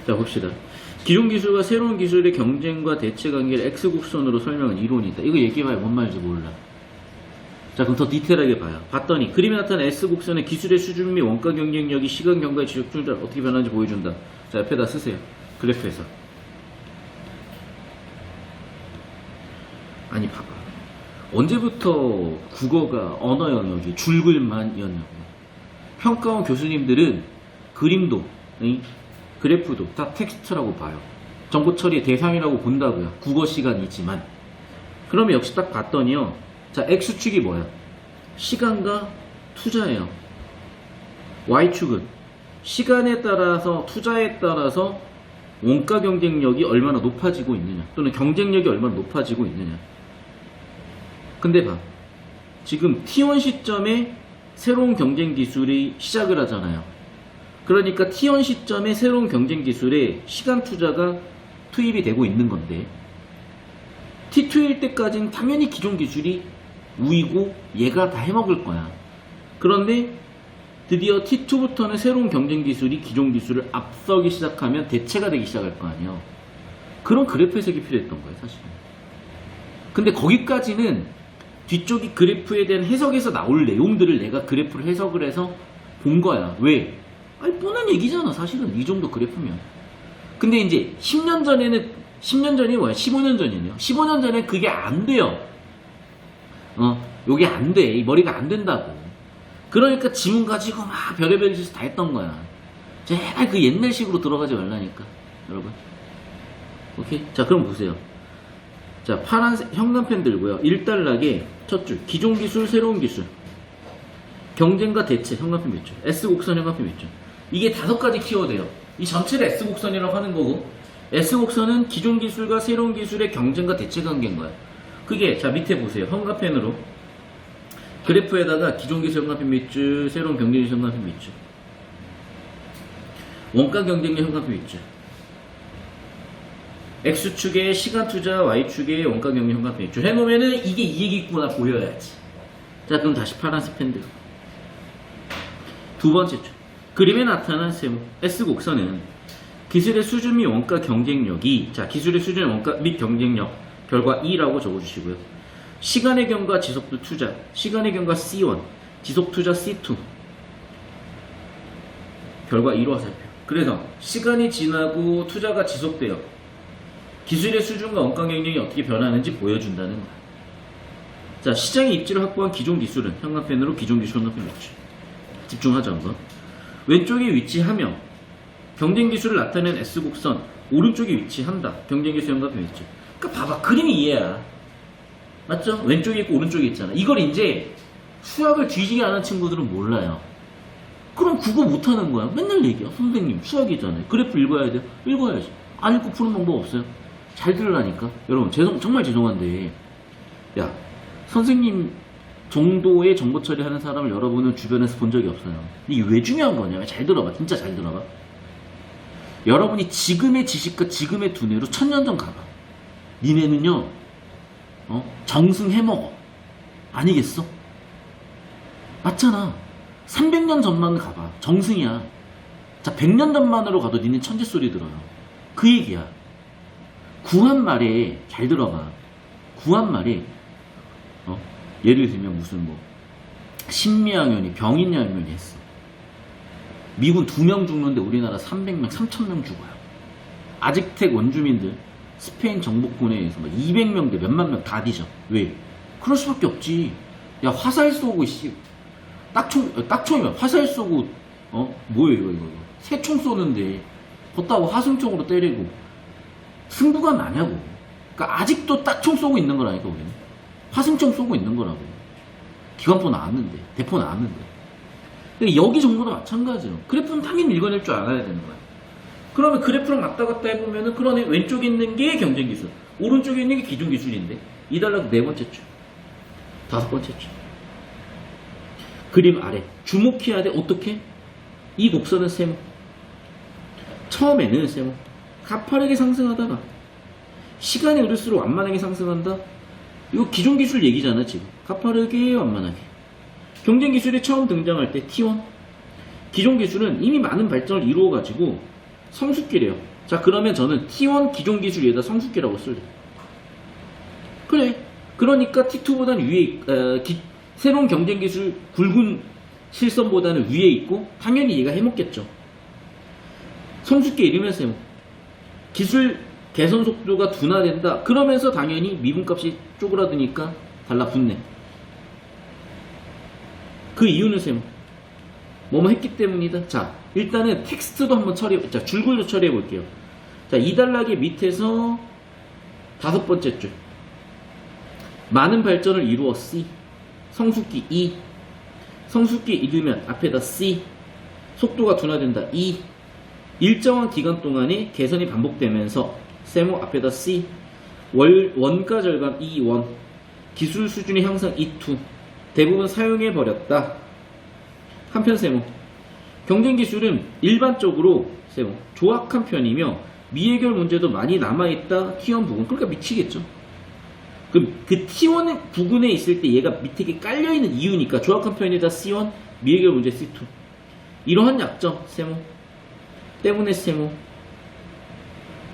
자, 봅시다. 기존 기술과 새로운 기술의 경쟁과 대체 관계를 X곡선으로 설명한 이론이다. 이거 얘기해봐야 뭔 말인지 몰라. 자, 그럼 더 디테일하게 봐요. 봤더니 그림에 나타난 S곡선의 기술의 수준 및 원가 경쟁력이 시간 경과의 지속 중에 어떻게 변하는지 보여준다. 자, 옆에다 쓰세요. 그래프에서. 아니, 봐봐. 언제부터 국어가 언어 영역이 줄글만이었냐고. 평가원 교수님들은 그림도, 그래프도 다 텍스트라고 봐요. 정보 처리의 대상이라고 본다고요. 국어 시간이지만. 그러면 역시 딱 봤더니요. 자, X축이 뭐야? 시간과 투자예요. Y축은 시간에 따라서, 투자에 따라서 원가 경쟁력이 얼마나 높아지고 있느냐, 또는 경쟁력이 얼마나 높아지고 있느냐. 근데 봐. 지금 T1 시점에 새로운 경쟁 기술이 시작을 하잖아요. 그러니까 T1 시점에 새로운 경쟁 기술에 시간 투자가 투입이 되고 있는 건데, T2일 때까지는 당연히 기존 기술이 우위고 얘가 다 해먹을 거야. 그런데 드디어 T2부터는 새로운 경쟁 기술이 기존 기술을 앞서기 시작하면 대체가 되기 시작할 거 아니에요. 그런 그래프 해석이 필요했던 거예요, 사실은. 근데 거기까지는 뒤쪽이 그래프에 대한 해석에서 나올 내용들을 내가 그래프를 해석을 해서 본 거야. 왜? 아니, 뻔한 얘기잖아, 사실은. 이 정도 그래프면. 근데 이제 10년 전이 뭐야? 15년 전이네요. 15년 전에 그게 안 돼요. 요게 안 돼. 이 머리가 안 된다고. 그러니까 지문 가지고 막 별의별 짓을 다 했던 거야. 제발 그 옛날식으로 들어가지 말라니까, 여러분. 오케이? 자, 그럼 보세요. 자, 파란색 형광펜 들고요. 1단락에 첫 줄, 기존 기술, 새로운 기술, 경쟁과 대체, 형광펜 몇 줄, S곡선, 형광펜 몇 줄. 이게 5가지 키워드예요. 이 전체를 S곡선이라고 하는 거고, S곡선은 기존 기술과 새로운 기술의 경쟁과 대체 관계인 거야. 그게, 자, 밑에 보세요. 형광펜으로 그래프에다가 기존 기술 형광펜 몇 줄, 새로운 경쟁 기술 형광펜 몇 줄, 원가 경쟁력 형광펜 몇 줄, X축에 시간 투자, Y축에 원가 경쟁 형광펜 몇 줄 해놓으면은 이게 이 얘기구나 보여야지. 자, 그럼 다시 파란색 펜 들고. 두 번째 줄. 그림에 나타난 세모 S곡선은 기술의 수준 및 원가 경쟁력이, 자, 기술의 수준, 원가 및 경쟁력 결과 2라고 적어주시고요. 시간의 경과 지속도 투자, 시간의 경과 C1, 지속 투자 C2 결과 2로 화살표. 그래서 시간이 지나고 투자가 지속돼요. 기술의 수준과 원가 경쟁이 어떻게 변하는지 보여준다는 거야. 자, 시장의 입지를 확보한 기존 기술은 형광펜으로 기존 기술 형광펜 몇 줄. 집중하자 한번. 왼쪽에 위치하며 경쟁 기술을 나타내는 S곡선, 오른쪽에 위치한다. 경쟁 기술 형광펜 몇 줄. 그러니까 봐봐, 그림이 이해야. 맞죠? 왼쪽에 있고 오른쪽에 있잖아. 이걸 이제 수학을 뒤지게 아는 친구들은 몰라요. 그럼 국어 못하는 거야. 맨날 얘기야. 선생님 수학이잖아요. 그래프 읽어야 돼요? 읽어야지. 안 읽고 푸는 방법 없어요? 잘 들으라니까. 여러분 정말 죄송한데, 야, 선생님 정도의 정보 처리하는 사람을 여러분은 주변에서 본 적이 없어요. 이게 왜 중요한 거냐? 잘 들어봐. 진짜 잘 들어봐. 여러분이 지금의 지식과 지금의 두뇌로 1000년 전 가봐. 니네는요, 정승해먹어. 아니겠어? 맞잖아. 300년 전만 가봐. 정승이야. 자, 100년 전만으로 가도 니네 천재 소리 들어요. 그 얘기야. 구한말에, 잘 들어봐. 구한말에, 예를 들면 무슨 신미양요니, 병인양요니 했어. 미군 2명 죽는데 우리나라 300명, 3000명 죽어요. 아직텍 원주민들, 스페인 정복군에 의해서 200명 대 몇만 명 다 뒤져. 왜? 그럴 수밖에 없지. 야, 화살 쏘고, 딱총이면 화살 쏘고, 뭐예요, 이거. 새총 쏘는데, 걷다고 화승총으로 때리고, 승부가 나냐고. 그러니까 아직도 딱총 쏘고 있는 거라니까, 우리는. 화승총 쏘고 있는 거라고. 기관포 나왔는데, 대포 나왔는데. 그러니까 여기 정도도 마찬가지예요. 그래프는 당연히 읽어낼 줄 알아야 되는 거야. 그러면 그래프랑 왔다 갔다 해보면은, 그러네. 왼쪽에 있는 게 경쟁기술, 오른쪽에 있는 게 기존기술인데, 이 단락 4번째 줄, 5번째 줄. 그림 아래. 주목해야 돼. 어떻게? 이 곡선은 세모. 처음에는 세모. 가파르게 상승하다가, 시간이 흐를수록 완만하게 상승한다? 이거 기존기술 얘기잖아, 지금. 가파르게, 완만하게. 경쟁기술이 처음 등장할 때 T1. 기존기술은 이미 많은 발전을 이루어가지고, 성숙기래요. 자, 그러면 저는 T1 기존 기술 위에다 성숙기라고 쓸래. 그래. 그러니까 T2보다는 위에, 새로운 경쟁 기술 굵은 실선보다는 위에 있고, 당연히 얘가 해먹겠죠. 성숙기 이르면서 해먹. 기술 개선 속도가 둔화된다. 그러면서 당연히 미분값이 쪼그라드니까 달라붙네. 그 이유는 쌤, 뭐뭐 했기 때문이다. 자, 일단은 텍스트도 한번 자, 줄글로 처리해 볼게요. 자, 2단락의 밑에서 5번째 줄. 많은 발전을 이루어 C. 성숙기 E. 성숙기 이르면 앞에다 C. 속도가 둔화된다 E. 일정한 기간 동안에 개선이 반복되면서 세모 앞에다 C. 원가 절감 E1. 기술 수준의 향상 E2. 대부분 사용해 버렸다. 한편 세모. 경쟁 기술은 일반적으로 세모 조악한 편이며 미해결 문제도 많이 남아있다. T1 부분. 그러니까 미치겠죠. 그 T1 부분에 있을 때 얘가 밑에 깔려있는 이유니까 조악한 편이다 C1, 미해결 문제 C2. 이러한 약점 세모 때문에 세모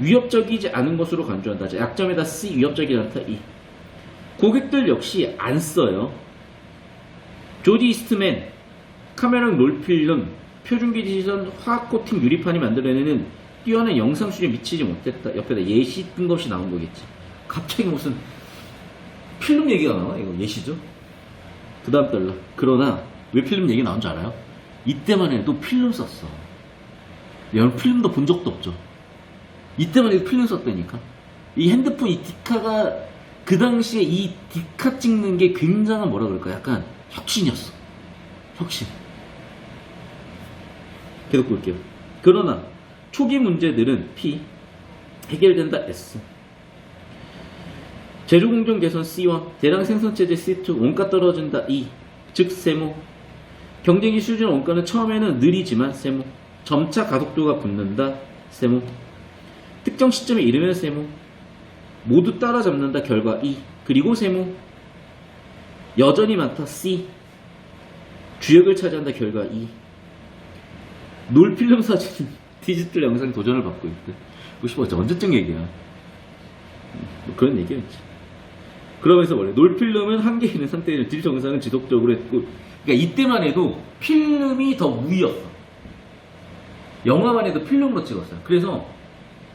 위협적이지 않은 것으로 간주한다. 자, 약점에다 C, 위협적이지 않다 E. 고객들 역시 안 써요. 조지 이스트맨, 카메론 롤필름, 표준기 시선 화학 코팅 유리판이 만들어내는 뛰어난 영상 수준에 미치지 못했다. 옆에다 예시 뜬금없이 나온 거겠지. 갑자기 무슨 필름 얘기가 나와? 이거 예시죠? 그 다음 달라. 그러나 왜 필름 얘기 나온 줄 알아요? 이때만 해도 필름 썼어. 여러분 필름도 본 적도 없죠. 이때만 해도 필름 썼다니까. 이 핸드폰 이 디카가 그 당시에 이 디카 찍는 게 굉장한 뭐라 그럴까? 약간 혁신이었어. 혁신. 계속 볼게요. 그러나 초기 문제들은 P, 해결된다 S. 제조 공정 개선 C1, 대량 생산 체제 C2, 원가 떨어진다 E. 즉 세모. 경쟁기 수준 원가는 처음에는 느리지만 세모. 점차 가속도가 붙는다 세모. 특정 시점에 이르면 세모. 모두 따라잡는다 결과 E. 그리고 세모. 여전히 많다 C. 주역을 차지한다 결과 E. 놀필름 사진 디지털 영상 도전을 받고 있대. 뭐 언제쯤 얘기야. 뭐 그런 얘기였지. 그러면서 원래 놀필름은 한계 있는 상태에서 디지털 영상을 지속적으로 했고, 그러니까 이때만 해도 필름이 더 우위였어. 영화만 해도 필름으로 찍었어요. 그래서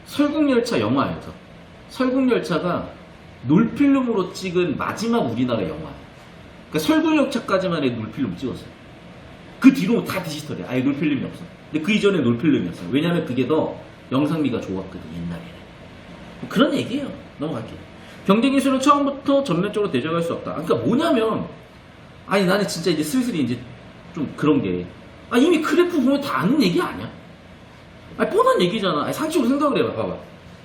설국열차 영화에서 설국열차가 놀필름으로 찍은 마지막 우리나라 영화예요. 그러니까 설국열차까지만 해도 놀필름 찍었어요. 그 뒤로 다 디지털이야. 아예 놀필름이 없어. 근데 그 이전에 놀필름이었어요. 왜냐면 그게 더 영상미가 좋았거든, 옛날에는. 뭐 그런 얘기예요. 넘어갈게요. 경쟁 기술은 처음부터 전면적으로 대적할 수 없다. 그러니까 뭐냐면, 아니 나는 진짜 이제 슬슬 이제 좀 그런 게, 이미 그래프 보면 다 아는 얘기 아니야? 뻔한 얘기잖아. 상식으로 생각을 해봐. 봐봐.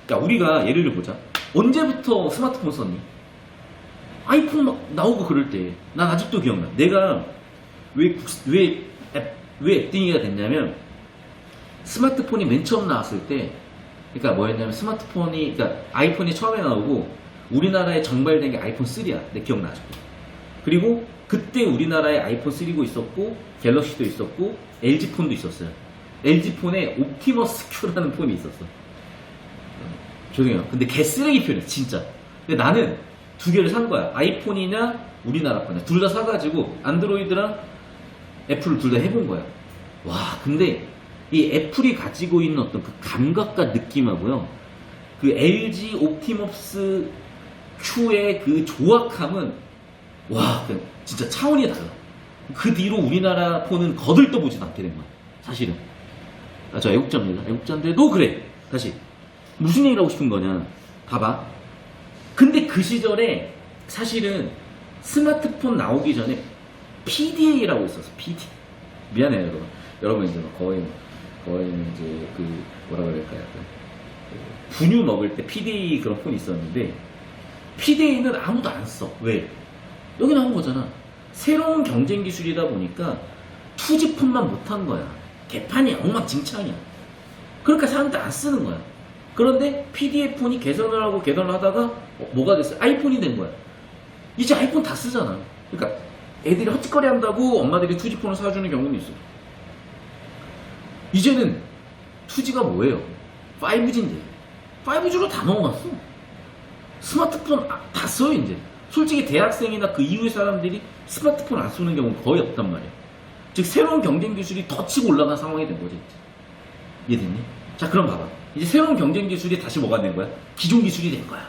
그러니까 우리가 예를 들어보자. 언제부터 스마트폰 썼니? 아이폰 막 나오고 그럴 때 난 아직도 기억나. 내가 왜 앱등이가 됐냐면, 스마트폰이 맨 처음 나왔을 때, 그러니까 뭐였냐면 스마트폰이, 그러니까 아이폰이 처음에 나오고 우리나라에 정발된 게 아이폰 3야. 내 기억나죠? 그리고 그때 우리나라에 아이폰 3도 있었고 갤럭시도 있었고 LG폰도 있었어요. LG폰에 옵티머스 Q라는 폰이 있었어. 죄송해요. 근데 개 쓰레기 편이야 진짜. 근데 나는 두 개를 산 거야. 아이폰이냐 우리나라 거냐 둘 다 사가지고 안드로이드랑 애플을 둘 다 해본 거야. 와, 근데 이 애플이 가지고 있는 어떤 그 감각과 느낌하고요, 그 LG 옵티머스 Q의 그 조악함은, 와, 진짜 차원이 달라. 그 뒤로 우리나라 폰은 거들떠보지도 않게 된 거야, 사실은. 저 애국자입니다. 애국자인데도 그래. 다시 무슨 얘기를 하고 싶은 거냐, 봐봐. 근데 그 시절에 사실은 스마트폰 나오기 전에 PDA라고 있었어. PD. 미안해요, 여러분. 여러분 이제 거의 이제 그 뭐라 그럴까요? 분유 먹을 때 PDA 그런 폰이 있었는데, PDA는 아무도 안 써. 왜? 여기 나온 거잖아. 새로운 경쟁 기술이다 보니까 투지폰만 못한 거야. 개판이야. 엉망진창이야. 그러니까 사람들 안 쓰는 거야. 그런데 PDA 폰이 개선을 하고 개선을 하다가 뭐가 됐어요? 아이폰이 된 거야. 이제 아이폰 다 쓰잖아. 그러니까 애들이 헛짓거리 한다고 엄마들이 투지폰을 사주는 경우는 있어. 이제는 투지가 뭐예요? 5G인데 5G로 다 넘어갔어. 스마트폰 다 써요 이제. 솔직히 대학생이나 그 이후의 사람들이 스마트폰 안 쓰는 경우는 거의 없단 말이야. 즉 새로운 경쟁 기술이 더 치고 올라간 상황이 된 거지. 이해됐니? 자 그럼 봐봐. 이제 새로운 경쟁 기술이 다시 뭐가 된 거야? 기존 기술이 된 거야.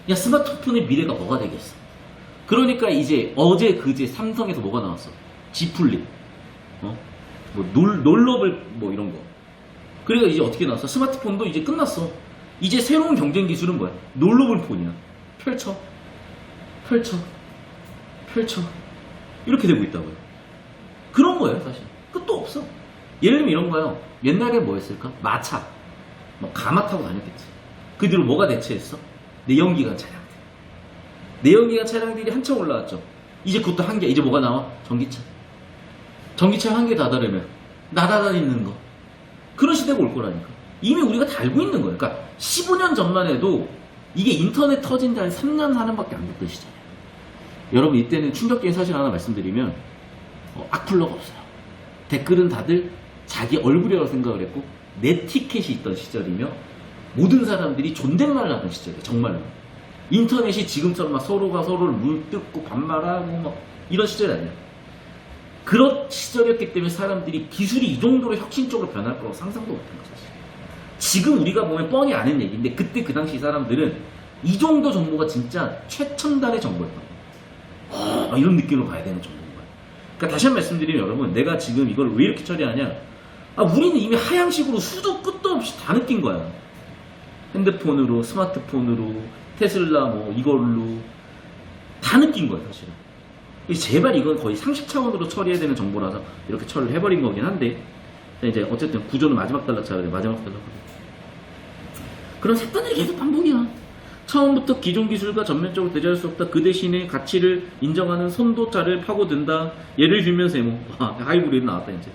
야 스마트폰의 미래가 뭐가 되겠어? 그러니까 이제 어제 그제 삼성에서 뭐가 나왔어? G 플립, 뭐 놀러블 뭐 이런 거. 그러니까 이제 어떻게 나왔어? 스마트폰도 이제 끝났어. 이제 새로운 경쟁 기술은 뭐야? 놀러블 폰이야. 펼쳐 이렇게 되고 있다고요. 그런 거예요 사실. 끝도 없어. 예를 들면 이런 거요. 옛날에 뭐였을까? 마차, 뭐 가마 타고 다녔겠지. 그 뒤로 뭐가 대체했어? 내연기관 차량들. 내연기관 차량들이 한참 올라왔죠. 이제 그것도 한계. 이제 뭐가 나와? 전기차. 전기차 한계 다다르면 날아다니는 거. 그런 시대가 올 거라니까. 이미 우리가 다 알고 있는 거예요. 그러니까 15년 전만 해도 이게 인터넷 터진 지 한 3년 4년밖에 안 됐던 시절이에요. 여러분 이때는 충격적인 사실 하나 말씀드리면 악플러가 없어요. 댓글은 다들 자기 얼굴이라고 생각을 했고 네티켓이 있던 시절이며 모든 사람들이 존댓말을 하던 시절이에요. 정말로. 인터넷이 지금처럼 막 서로가 서로를 물뜯고 반말하고 막 이런 시절이 아니에요. 그런 시절이었기 때문에 사람들이 기술이 이 정도로 혁신적으로 변할 거라고 상상도 못한 거죠. 지금 우리가 보면 뻔히 아는 얘기인데 그때 그 당시 사람들은 이 정도 정보가 진짜 최첨단의 정보였던 거예요. 이런 느낌으로 봐야 되는 정보인 거예요. 그러니까 다시 한 번 말씀드리면 여러분, 내가 지금 이걸 왜 이렇게 처리하냐? 우리는 이미 하향식으로 수도 끝도 없이 다 느낀 거야. 핸드폰으로, 스마트폰으로, 테슬라 뭐 이걸로 다 느낀 거예요 사실은. 제발 이건 거의 상식 차원으로 처리해야 되는 정보라서 이렇게 처리를 해버린 거긴 한데, 이제 어쨌든 구조는 마지막 단락차가 돼. 마지막 단락. 그런 색단들이 계속 반복이야. 처음부터 기존 기술과 전면적으로 대조할 수 없다. 그 대신에 가치를 인정하는 선도차를 파고든다. 예를 들면 세모. 하이브리드 나왔다 이제.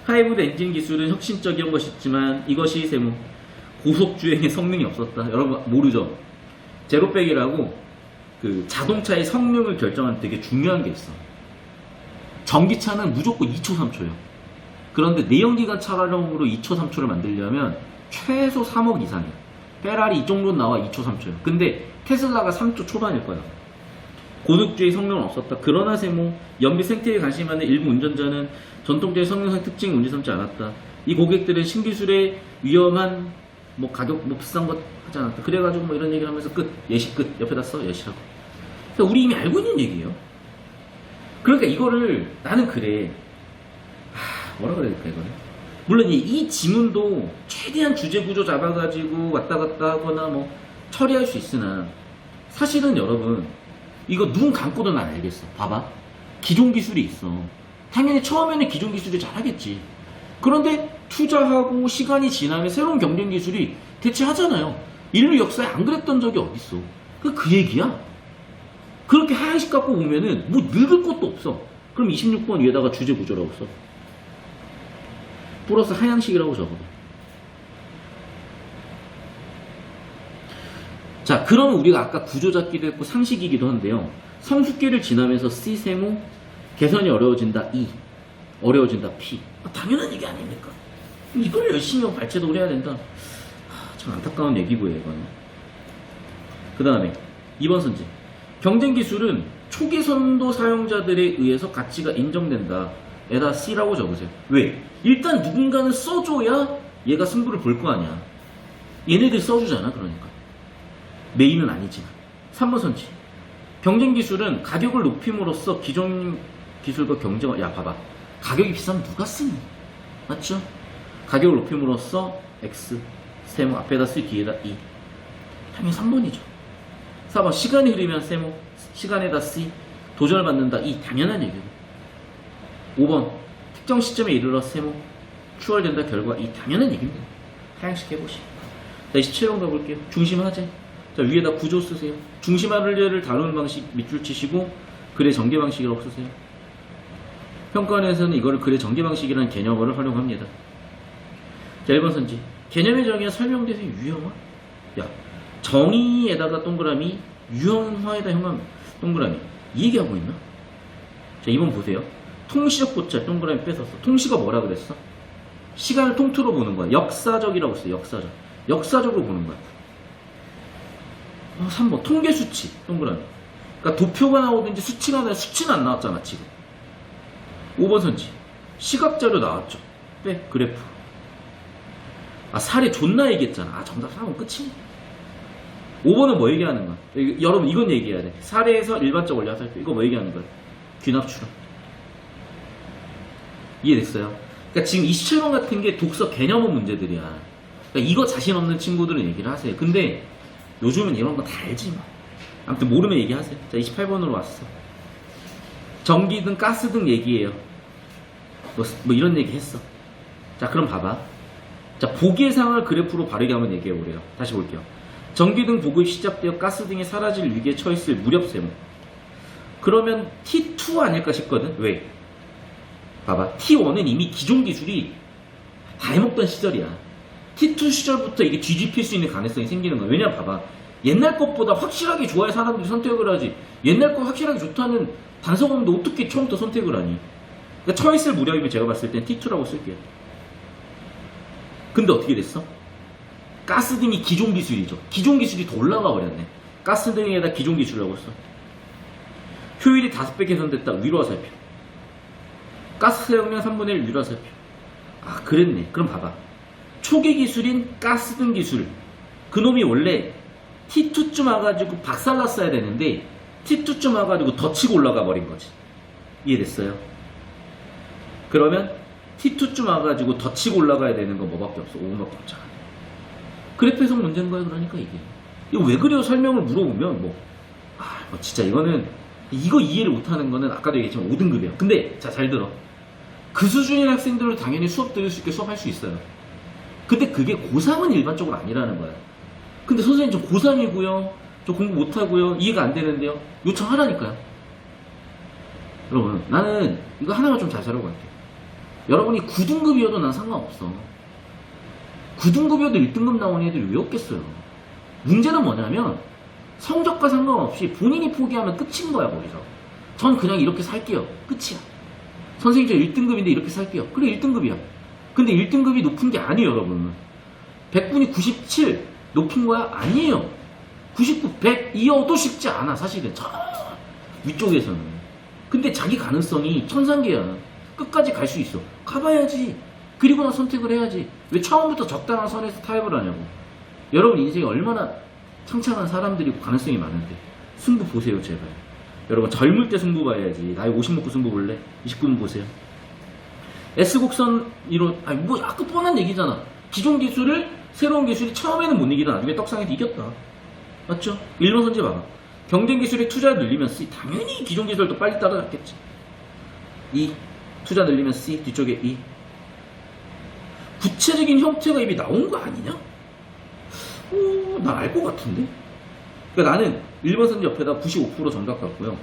하이브리드 엔진 기술은 혁신적인 것이지만 이것이 세모. 고속주행에 성능이 없었다. 여러분 모르죠? 제로백이라고 그 자동차의 성능을 결정하는 되게 중요한 게 있어. 전기차는 무조건 2초 3초예요. 그런데 내연기관 차량으로 2초 3초를 만들려면 최소 3억 이상이에요. 페라리 이 정도는 나와 2초 3초예요. 근데 테슬라가 3초 초반일 거야. 고속주의 성능은 없었다. 그러나 세모, 연비 생태계에 관심 많은 일부 운전자는 전통적인 성능상 특징을 문제 삼지 않았다. 이 고객들은 신기술의 위험한 뭐 가격 뭐 비싼 것 하지 않았다. 그래가지고 뭐 이런 얘기를 하면서 끝. 예시 끝. 옆에다 써. 예시라고. 그러니까 우리 이미 알고 있는 얘기예요. 그러니까 이거를 나는 그래. 뭐라 그래야 될까 이거는. 물론 이 지문도 최대한 주제 구조 잡아가지고 왔다 갔다 하거나 뭐 처리할 수 있으나 사실은 여러분 이거 눈 감고도 난 알겠어. 봐봐. 기존 기술이 있어. 당연히 처음에는 기존 기술이 잘하겠지. 그런데 투자하고 시간이 지나면 새로운 경쟁 기술이 대체하잖아요. 인류 역사에 안 그랬던 적이 어딨어. 그 얘기야. 그렇게 하향식 갖고 보면은 뭐 늙을 것도 없어. 그럼 26번 위에다가 주제 구조라고 써. 플러스 하향식이라고 적어봐. 자, 그럼 우리가 아까 구조 잡기도 했고 상식이기도 한데요. 성숙기를 지나면서 C 세모, 개선이 어려워진다 E, 어려워진다 P. 당연한 얘기 아닙니까? 이걸 열심히 하고 발제도 해야 된다. 참 안타까운 얘기고요, 이거는. 그 다음에 2번 선지. 경쟁 기술은 초기 선도 사용자들에 의해서 가치가 인정된다. 에다 C라고 적으세요. 왜? 일단 누군가는 써줘야 얘가 승부를 볼 거 아니야. 얘네들 써주잖아, 그러니까. 메인은 아니지만. 3번 선지. 경쟁 기술은 가격을 높임으로써 기존 기술과 경쟁을, 야, 봐봐. 가격이 비싸면 누가 쓰니? 맞죠? 가격을 높임으로써 X, 세모, 앞에다 C, 뒤에다 E. 당연히 3번이죠. 4번. 시간이 흐르면 세모, 시간에다 C, 도전을 받는다 E. 당연한 얘기고. 5번. 특정 시점에 이르러 세모, 추월된다 결과 E. 당연한 얘기입니다. 하향식 해보시고. 자, 27번 가볼게요. 중심화제. 자, 위에다 구조 쓰세요. 중심화를 다루는 방식 밑줄 치시고 글의 전개 방식이라고 쓰세요. 평가원에서는 이거를 글의 전개 방식이라는 개념어를 활용합니다. 자, 1번 선지. 개념의 정의와 설명대에서 유형화? 야, 정의에다가 동그라미, 유형화에다 형한 동그라미. 이 얘기하고 있나? 자, 2번 보세요. 통시적 고찰 동그라미 뺏었어. 통시가 뭐라 그랬어? 시간을 통틀어 보는 거야. 역사적이라고 써요. 역사적. 역사적으로 보는 거야. 3번 통계 수치 동그라미. 그러니까 도표가 나오든지 수치가 나오든지 수치는 안 나왔잖아 지금. 5번 선지 시각자료 나왔죠. 빼 그래프. 사례 존나 얘기했잖아. 정답 3번 끝이네. 5번은 뭐 얘기하는 거야? 여러분 이건 얘기해야 돼. 사례에서 일반적 원리 화살표. 이거 뭐 얘기하는 거야? 귀납 추론. 이해됐어요? 그러니까 지금 27번 같은 게 독서 개념은 문제들이야. 그러니까 이거 자신 없는 친구들은 얘기를 하세요. 근데 요즘은 이런 거 다 알지 뭐. 아무튼 모르면 얘기하세요. 자 28번으로 왔어. 전기등 가스등 얘기예요. 뭐 이런 얘기 했어. 자 그럼 봐봐. 자 보기상을 그래프로 바르게 한번 얘기해 보래요. 다시 볼게요. 전기등 보급이 시작되어 가스등이 사라질 위기에 처했을 무렵 세모. 그러면 T2 아닐까 싶거든. 왜? 봐봐. T1은 이미 기존 기술이 다 해먹던 시절이야. T2 시절부터 이게 뒤집힐 수 있는 가능성이 생기는 거야. 왜냐면 봐봐. 옛날 것보다 확실하게 좋아야 사람들이 선택을 하지. 옛날 거 확실하게 좋다는 단서가 없는데 어떻게 처음부터 선택을 하니? 그러니까 처했을 무렵이면 제가 봤을 땐 T2라고 쓸게요. 근데 어떻게 됐어? 가스등이 기존 기술이죠. 기존 기술이 더 올라가 버렸네. 가스등에다 기존 기술이라고 써. 효율이 5배 개선됐다. 위로 화살표. 가스 사용량 3분의 1 위로 화살표. 그랬네. 그럼 봐봐. 초기 기술인 가스등 기술. 그놈이 원래 T2쯤 와가지고 박살났어야 되는데 T2쯤 와가지고 더 치고 올라가 버린 거지. 이해됐어요? 그러면 T2쯤 와가지고 더 치고 올라가야 되는 건 뭐밖에 없어? 5분밖에 없잖아. 그래프 해석 문제인 거야. 그러니까 이거 왜 그래요? 설명을 물어보면 뭐 진짜 이거 이해를 못하는 거는 아까도 얘기했지만 5등급이야. 근데 잘 들어. 그 수준의 학생들은 당연히 수업 들을 수 있게 수업할 수 있어요. 근데 그게 고3은 일반적으로 아니라는 거야. 근데 선생님 저 고3이고요. 저 공부 못하고요. 이해가 안 되는데요. 요청하라니까요. 여러분 나는 이거 하나만 좀 잘 살려고 할게요. 여러분이 9등급이어도 난 상관없어. 9등급이어도 1등급 나온 애들이 왜 없겠어요. 문제는 뭐냐면 성적과 상관없이 본인이 포기하면 끝인 거야. 거기서 전 그냥 이렇게 살게요. 끝이야. 선생님 저 1등급인데 이렇게 살게요. 그래 1등급이야. 근데 1등급이 높은 게 아니에요. 여러분 100분이 97 높은 거야? 아니에요. 99, 100이어도 쉽지 않아. 사실은 저 위쪽에서는. 근데 자기 가능성이 천상계야. 끝까지 갈 수 있어. 가봐야지. 그리고 나 선택을 해야지. 왜 처음부터 적당한 선에서 타협을 하냐고. 여러분 인생에 얼마나 창창한 사람들이고 가능성이 많은데 승부 보세요 제발. 여러분 젊을 때 승부 봐야지. 나이 50 먹고 승부 볼래? 29분 보세요. S곡선 이론 아까 뻔한 얘기잖아. 기존 기술을 새로운 기술이 처음에는 못 이기다 나중에 떡상에서 이겼다. 맞죠? 1번 선지 봐봐. 경쟁 기술에 투자 늘리면 C. 당연히 기존 기술도 빨리 따라잡겠지. E. 투자 늘리면 C. 뒤쪽에 E. 구체적인 형태가 이미 나온 거 아니냐? 난 알 것 같은데? 그러니까 나는 1번 선지 옆에다 95% 정답 같고요.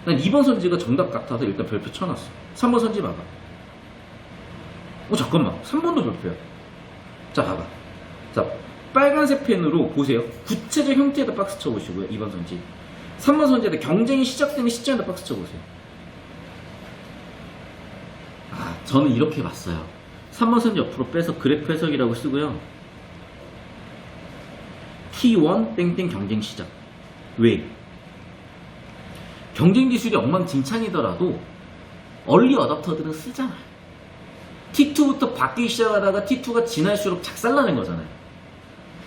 난 2번 선지가 정답 같아서 일단 별표 쳐놨어. 3번 선지 봐봐. 잠깐만. 3번도 별표야. 자, 봐봐. 자, 빨간색 펜으로 보세요. 구체적 형태에다 박스 쳐보시고요. 2번 선지. 3번 선지에다 경쟁이 시작되는 시점에다 박스 쳐보세요. 저는 이렇게 봤어요. 3번 선지 옆으로 빼서 그래프 해석이라고 쓰고요. T1 땡땡 경쟁 시작. 왜? 경쟁 기술이 엉망진창이더라도 얼리 어댑터들은 쓰잖아요. T2부터 바뀌기 시작하다가 T2가 지날수록 작살나는 거잖아요.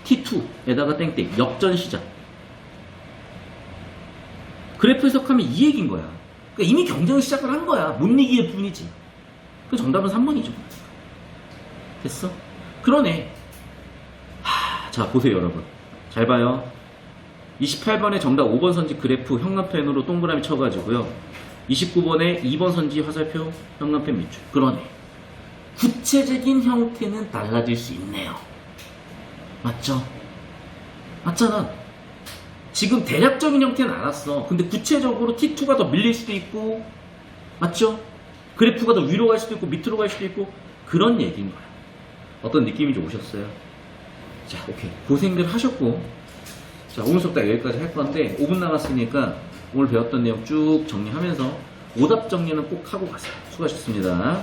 T2에다가 땡땡 역전 시작. 그래프 해석하면 이 얘기인 거야. 그러니까 이미 경쟁을 시작을 한 거야. 못 이길 뿐이지. 그 정답은 3번이죠. 됐어? 그러네. 자 보세요 여러분. 잘 봐요. 28번에 정답 5번 선지 그래프 형광펜으로 동그라미 쳐가지고요. 29번에 2번 선지 화살표 형광펜 밑줄. 그러네. 구체적인 형태는 달라질 수 있네요. 맞죠? 맞잖아. 지금 대략적인 형태는 알았어. 근데 구체적으로 T2가 더 밀릴 수도 있고, 맞죠? 그래프가 더 위로 갈 수도 있고 밑으로 갈 수도 있고 그런 얘기인 거야. 어떤 느낌인지 오셨어요? 자, 오케이. 고생들 하셨고, 자, 오늘 수업 딱 여기까지 할 건데 5분 남았으니까 오늘 배웠던 내용 쭉 정리하면서 오답 정리는 꼭 하고 가세요. 수고하셨습니다.